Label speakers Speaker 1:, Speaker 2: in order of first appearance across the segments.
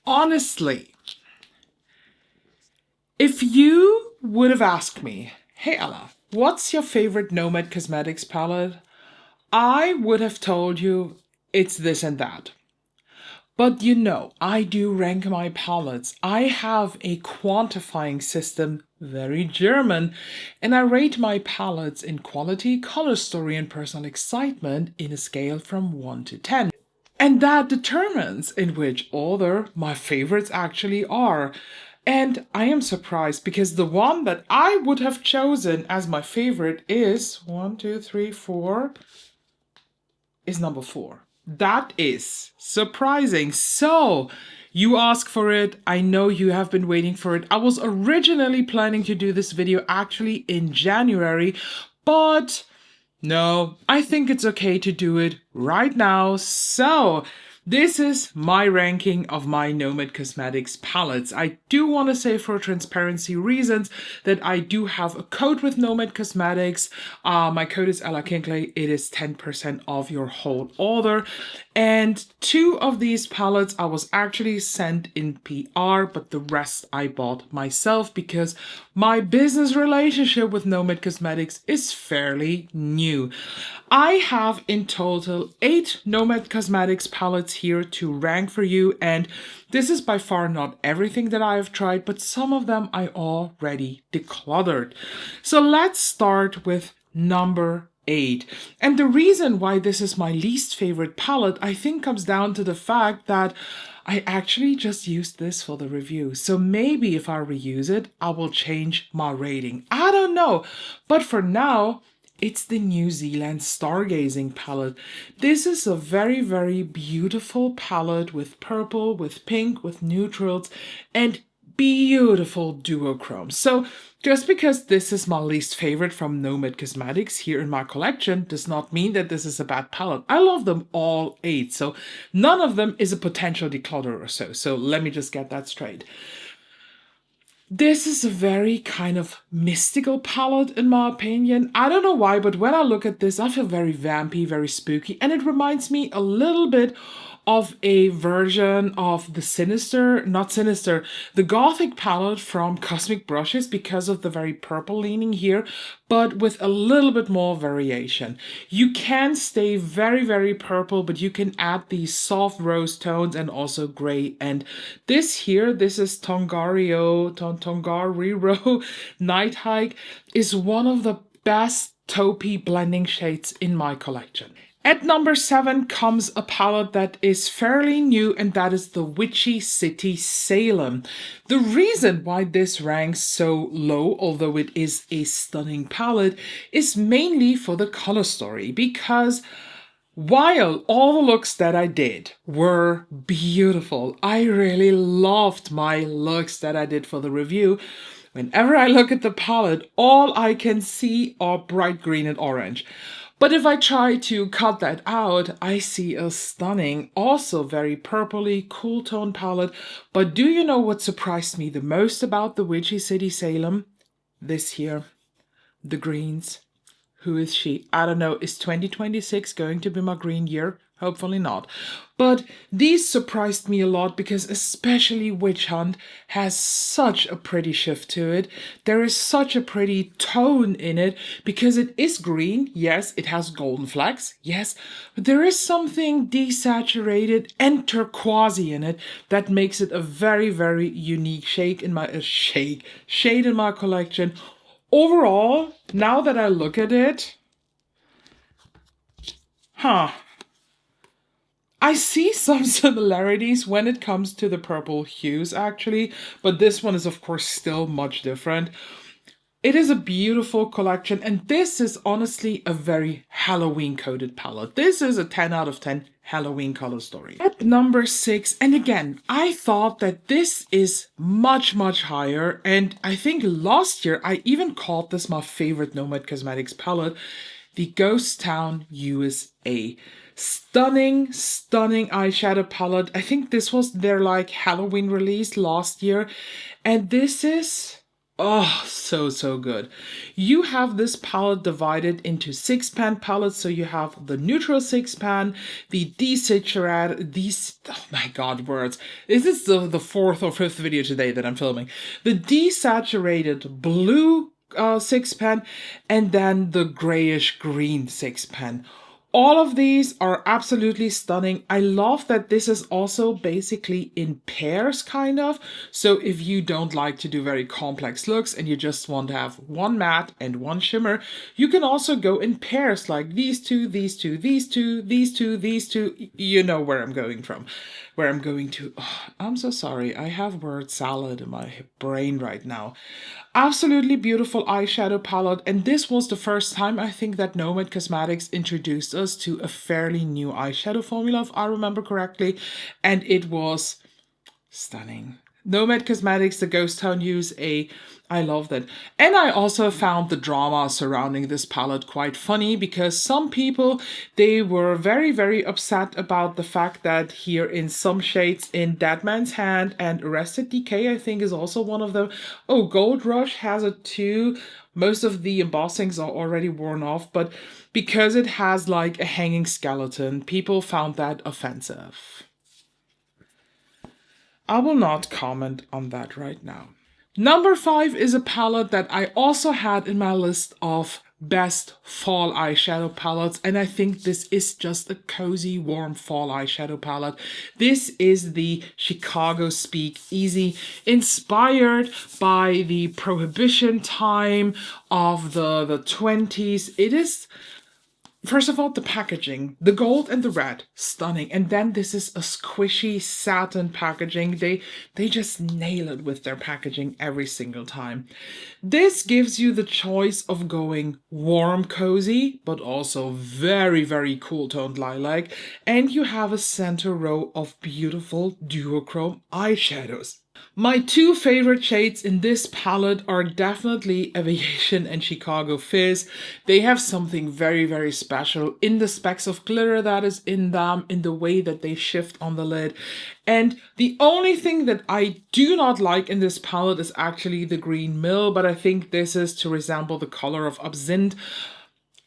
Speaker 1: Honestly, if you would have asked me, hey Ella, what's your favorite Nomad Cosmetics palette? I would have told you it's this and that. But I do rank my palettes. I have a quantifying system, very German, and I rate my palettes in quality, color story, and personal excitement in a scale from 1 to 10. And that determines in which order my favorites actually are. And I am surprised because the one that I would have chosen as my favorite is 1, 2, 3, 4 is number 4. That is surprising. So, you ask for it. I know you have been waiting for it. I was originally planning to do this video actually in January, but no, I think it's okay to do it right now. So, this is my ranking of my Nomad Cosmetics palettes. I do want to say for transparency reasons that I do have a code with Nomad Cosmetics. My code is ELLAKINKLEY. It is 10% off your whole order. And 2 of these palettes I was actually sent in PR, but the rest I bought myself because my business relationship with Nomad Cosmetics is fairly new. I have in total 8 Nomad Cosmetics palettes here to rank for you, and this is by far not everything that I have tried, but some of them I already decluttered. So let's start with number 8. And the reason why this is my least favorite palette, I think, comes down to the fact that I actually just used this for the review. So maybe if I reuse it, I will change my rating. I don't know. But for now, it's the New Zealand Stargazing palette. This is a very, very beautiful palette with purple, with pink, with neutrals, and beautiful duochromes. So just because this is my least favorite from Nomad Cosmetics here in my collection does not mean that this is a bad palette. I love them all 8, so none of them is a potential declutter or so. So let me just get that straight. This is a very kind of mystical palette in my opinion. I don't know why, but when I look at this, I feel very vampy, very spooky, and it reminds me a little bit of a version of the Gothic palette from Cosmic Brushes because of the very purple leaning here, but with a little bit more variation. You can stay very, very purple, but you can add these soft rose tones and also gray. And this is Tongariro Night Hike, is one of the best taupey blending shades in my collection. At number 7 comes a palette that is fairly new, and that is the Witchy City Salem. The reason why this ranks so low, although it is a stunning palette, is mainly for the color story, because while all the looks that I did were beautiful, I really loved my looks that I did for the review. Whenever I look at the palette, all I can see are bright green and orange. But if I try to cut that out, I see a stunning, also very purpley, cool tone palette. But do you know what surprised me the most about the Witchy City Salem? This here, the greens. Who is she? I don't know. Is 2026 going to be my green year? Hopefully not. But these surprised me a lot because especially Witch Hunt has such a pretty shift to it. There is such a pretty tone in it because it is green. Yes, it has golden flecks. Yes, but there is something desaturated and turquoisey in it that makes it a very, very unique shade in my collection. Overall, now that I look at it, I see some similarities when it comes to the purple hues actually, but this one is of course still much different. It is a beautiful collection, and this is honestly a very Halloween coded palette. This is a 10 out of 10 Halloween color story. At number 6, and again, I thought that this is much, much higher, and I think last year I even called this my favorite Nomad Cosmetics palette, the Ghost Town USA. Stunning, stunning eyeshadow palette. I think this was their Halloween release last year, and this is Oh, so good. You have this palette divided into 6-pan palettes. So you have the neutral 6-pan, the desaturated, these, oh my God, words. This is the fourth or fifth video today that I'm filming. The desaturated blue 6-pan, and then the grayish green 6-pan. All of these are absolutely stunning. I love that this is also basically in pairs, kind of. So if you don't like to do very complex looks and you just want to have one matte and one shimmer, you can also go in pairs like these two, these two, these two, these two, these two. You know where I'm going from. Where I'm going to. Oh, I'm so sorry. I have word salad in my brain right now. Absolutely beautiful eyeshadow palette, and this was the first time I think that Nomad Cosmetics introduced us to a fairly new eyeshadow formula, if I remember correctly, and it was stunning. Nomad Cosmetics, the Ghost Town use I love that. And I also found the drama surrounding this palette quite funny because some people, they were very upset about the fact that here in some shades in Dead Man's Hand and Arrested Decay, I think is also one of them. Oh, Gold Rush has it too. Most of the embossings are already worn off, but because it has like a hanging skeleton, people found that offensive. I will not comment on that right now. Number 5 is a palette that I also had in my list of best fall eyeshadow palettes, and I think this is just a cozy, warm fall eyeshadow palette. This is the Chicago Speak Easy, inspired by the Prohibition time of the 20s. It is, first of all, the packaging, the gold and the red, stunning. And then this is a squishy satin packaging. They just nail it with their packaging every single time. This gives you the choice of going warm, cozy, but also very cool toned lilac. And you have a center row of beautiful duochrome eyeshadows. My two favorite shades in this palette are definitely Aviation and Chicago Fizz. They have something very special in the specks of glitter that is in them, in the way that they shift on the lid. And the only thing that I do not like in this palette is actually the green mill, but I think this is to resemble the color of Absinthe.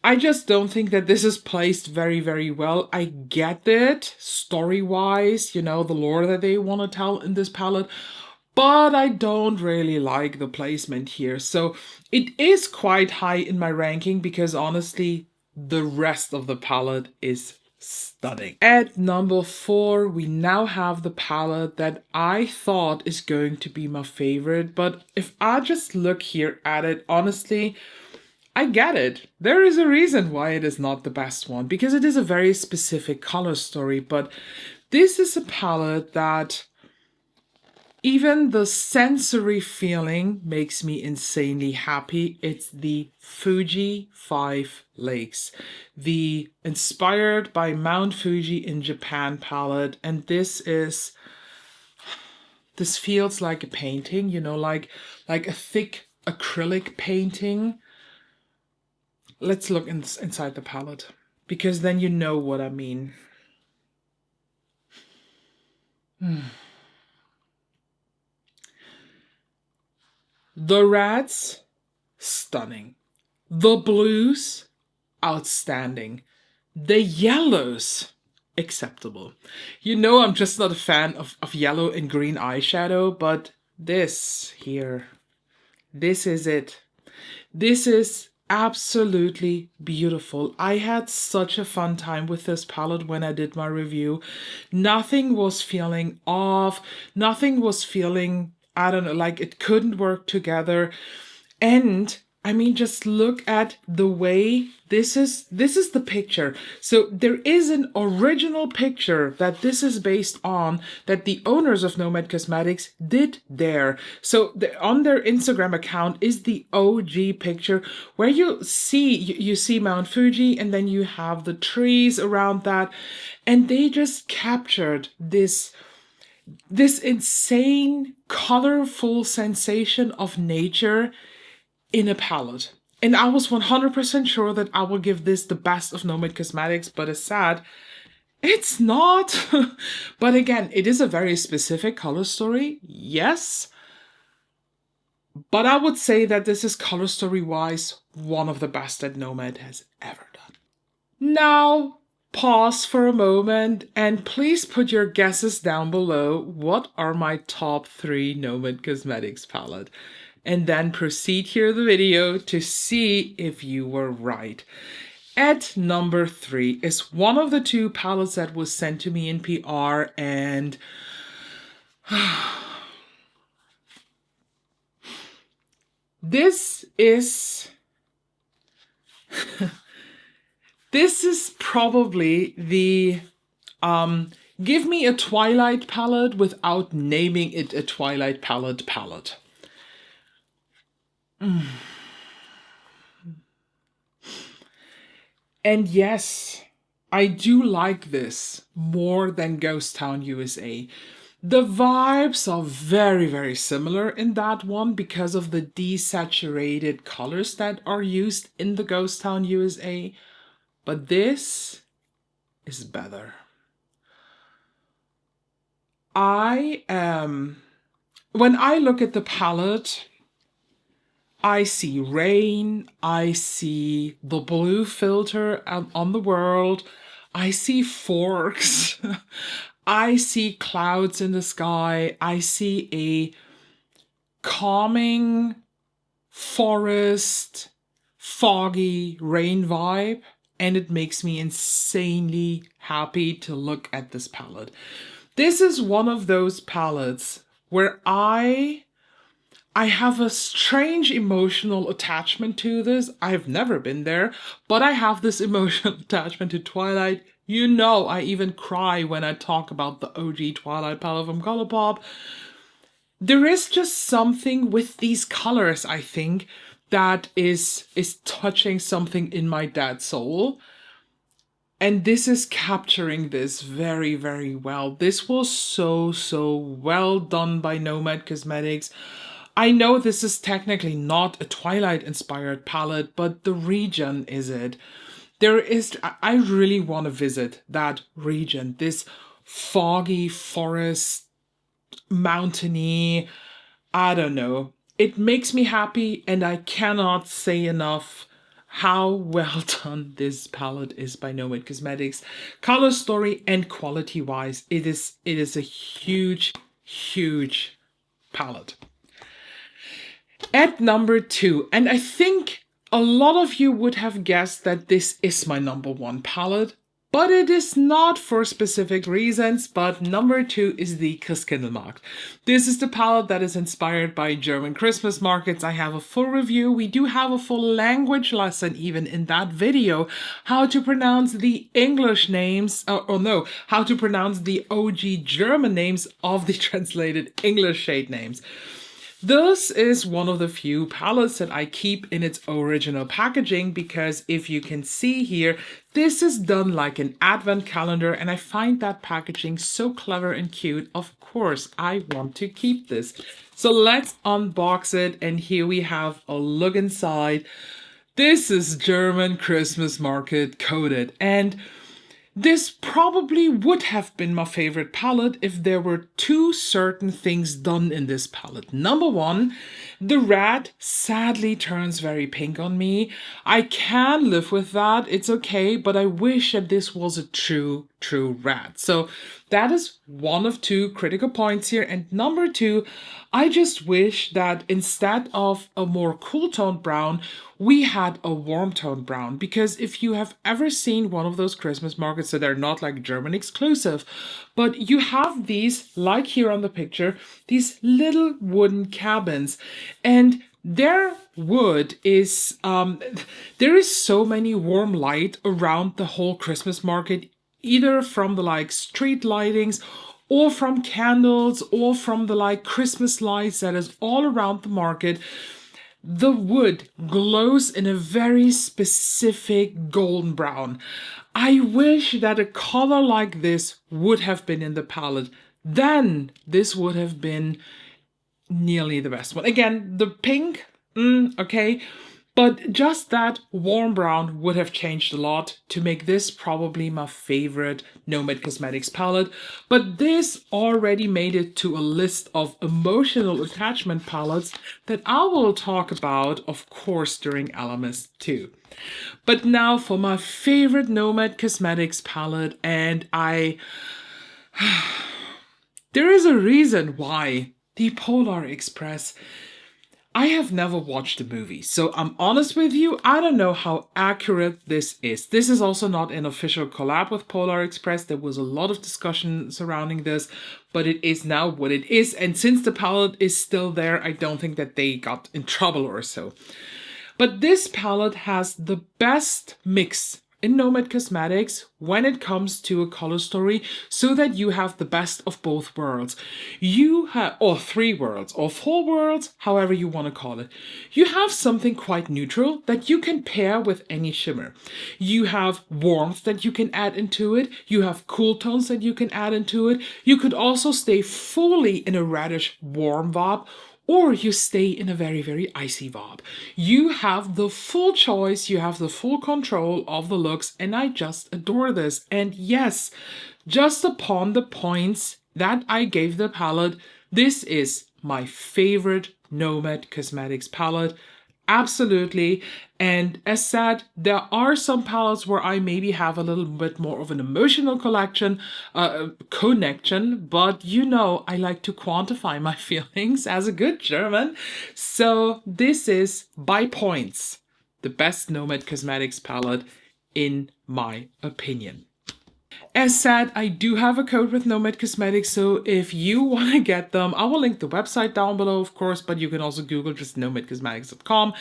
Speaker 1: I just don't think that this is placed very well. I get it, story-wise, you know, the lore that they want to tell in this palette, but I don't really like the placement here. So it is quite high in my ranking because honestly, the rest of the palette is stunning. At number 4, we now have the palette that I thought is going to be my favorite. But if I just look here at it, honestly, I get it. There is a reason why it is not the best one, because it is a very specific color story. But this is a palette that even the sensory feeling makes me insanely happy. It's the Fuji 5 Lakes, the inspired by Mount Fuji in Japan palette. And this feels like a painting, you know, like a thick acrylic painting. Let's look inside the palette, because then you know what I mean. The reds, stunning. The blues, outstanding. The yellows, acceptable. You know I'm just not a fan of yellow and green eyeshadow, but this here, this is it. This is absolutely beautiful. I had such a fun time with this palette when I did my review. Nothing was feeling off. Nothing was feeling, I don't know, like it couldn't work together. And I mean, just look at the way this is the picture. So there is an original picture that this is based on, that the owners of Nomad Cosmetics did there. So on their Instagram account is the OG picture where you see Mount Fuji, and then you have the trees around that, and they just captured this insane colorful sensation of nature in a palette. And I was 100% sure that I will give this the best of Nomad Cosmetics, but it's sad, it's not. But again, it is a very specific color story, yes. But I would say that this is color story wise one of the best that Nomad has ever done. Now, pause for a moment and please put your guesses down below. What are my top 3 Nomad Cosmetics palette? And then proceed here the video to see if you were right. At number 3 is one of the 2 palettes that was sent to me in PR, and this is this is probably the give me a Twilight palette without naming it a Twilight palette. And yes, I do like this more than Ghost Town USA. The vibes are very, very similar in that one because of the desaturated colors that are used in the Ghost Town USA. But this is better. When I look at the palette, I see rain, I see the blue filter on the world, I see forks, I see clouds in the sky, I see a calming forest, foggy rain vibe, and it makes me insanely happy to look at this palette. This is one of those palettes where I have a strange emotional attachment to this. I've never been there, but I have this emotional attachment to Twilight. You know, I even cry when I talk about the OG Twilight palette from Colourpop. There is just something with these colors, I think, that is touching something in my dad's soul. And this is capturing this very, very well. This was so well done by Nomad Cosmetics. I know this is technically not a Twilight-inspired palette, but the region is it. I really want to visit that region. This foggy forest, mountainy, I don't know. It makes me happy, and I cannot say enough how well done this palette is by Nomad Cosmetics. Color story and quality wise, it is a huge palette. At number 2, and I think a lot of you would have guessed that this is my number 1 palette, but it is not for specific reasons. But number 2 is the Christkindlmarkt. This is the palette that is inspired by German Christmas markets. I have a full review. We do have a full language lesson even in that video, how to pronounce the English names, how to pronounce the OG German names of the translated English shade names. This is one of the few palettes that I keep in its original packaging because if you can see here, this is done like an advent calendar and I find that packaging so clever and cute. Of course, I want to keep this. So let's unbox it, and here we have a look inside. This is German Christmas market coated, and this probably would have been my favorite palette if there were 2 certain things done in this palette. Number 1, the red sadly turns very pink on me. I can live with that, it's okay, but I wish that this was a true red. So that is one of 2 critical points here. And number 2, I just wish that instead of a more cool toned brown, we had a warm toned brown, because if you have ever seen one of those Christmas markets, so they're not like German exclusive, but you have these, like here on the picture, these little wooden cabins, and their wood is, there is so many warm light around the whole Christmas market, either from the like street lightings or from candles or from the like Christmas lights that is all around the market. The wood glows in a very specific golden brown. I wish that a color like this would have been in the palette. Then this would have been nearly the best one. Again, the pink, okay, But just that warm brown would have changed a lot to make this probably my favorite Nomad Cosmetics palette. But this already made it to a list of emotional attachment palettes that I will talk about, of course, during Alamis too. But now for my favorite Nomad Cosmetics palette, and there is a reason why the Polar Express. I have never watched the movie, so I'm honest with you, I don't know how accurate this is. This is also not an official collab with Polar Express. There was a lot of discussion surrounding this, but it is now what it is. And since the palette is still there, I don't think that they got in trouble or so. But this palette has the best mix in Nomad Cosmetics when it comes to a color story, so that you have the best of both worlds. You have, or 3 worlds, or 4 worlds, however you want to call it. You have something quite neutral that you can pair with any shimmer. You have warmth that you can add into it. You have cool tones that you can add into it. You could also stay fully in a reddish warm vibe, or you stay in a very, very icy vibe. You have the full choice, you have the full control of the looks, and I just adore this. And yes, just upon the points that I gave the palette, this is my favorite Nomad Cosmetics palette. Absolutely. And as said, there are some palettes where I maybe have a little bit more of an emotional connection, but you know, I like to quantify my feelings as a good German. So this is, by points, the best Nomad Cosmetics palette in my opinion. As said, I do have a code with Nomad Cosmetics, so if you want to get them, I will link the website down below, of course, but you can also Google just nomadcosmetics.com.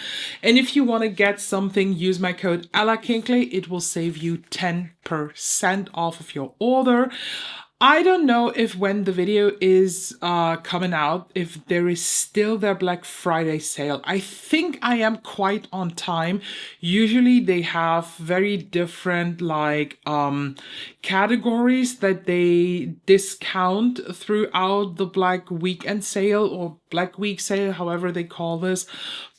Speaker 1: And if you want to get something, use my code ELLAKINKLEY. It will save you 10% off of your order. I don't know if when the video is coming out, if there is still their Black Friday sale. I think I am quite on time. Usually they have very different categories that they discount throughout the Black Weekend sale or Black Week sale, however they call this.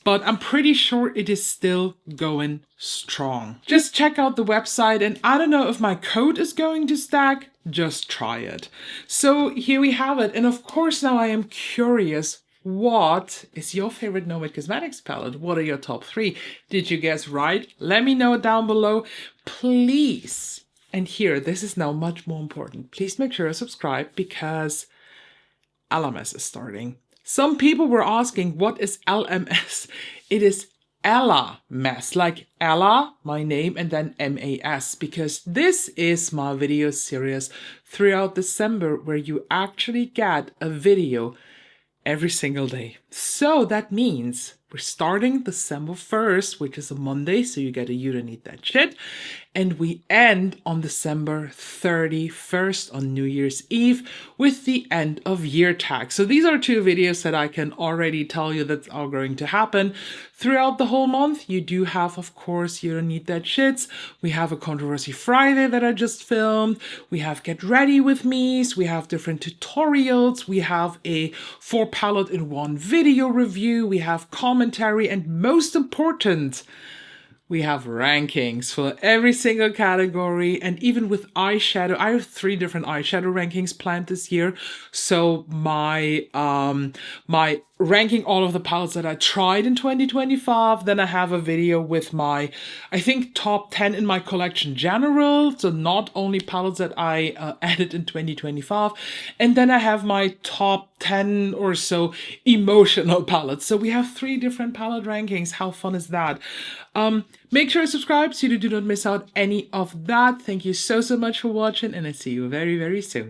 Speaker 1: But I'm pretty sure it is still going strong. Just check out the website, and I don't know if my code is going to stack, just try it. So here we have it. And of course now I am curious, what is your favorite Nomad Cosmetics palette? What are your top 3? Did you guess right? Let me know down below, please. And here, this is now much more important. Please make sure to subscribe because LMS is starting. Some people were asking, what is LMS? It is Ella Mess, like Ella, my name, and then MAS, because this is my video series throughout December where you actually get a video every single day. So that means we're starting December 1st, which is a Monday, so you get a You Don't Need That Shit. And we end on December 31st on New Year's Eve with the end of year tag. So these are 2 videos that I can already tell you that are going to happen throughout the whole month. You do have, of course, You Don't Need That Shits. We have a Controversy Friday that I just filmed. We have Get Ready With Me's. We have different tutorials. We have a 4 palette in 1 video review. We have commentary, and most important, we have rankings for every single category. And even with eyeshadow, I have 3 different eyeshadow rankings planned this year. So my ranking all of the palettes that I tried in 2025. Then I have a video with my, I think, top 10 in my collection general. So not only palettes that I added in 2025. And then I have my top 10 or so emotional palettes. So we have 3 different palette rankings. How fun is that? Make sure to subscribe so you do not miss out any of that. Thank you so much for watching, and I see you very, very soon.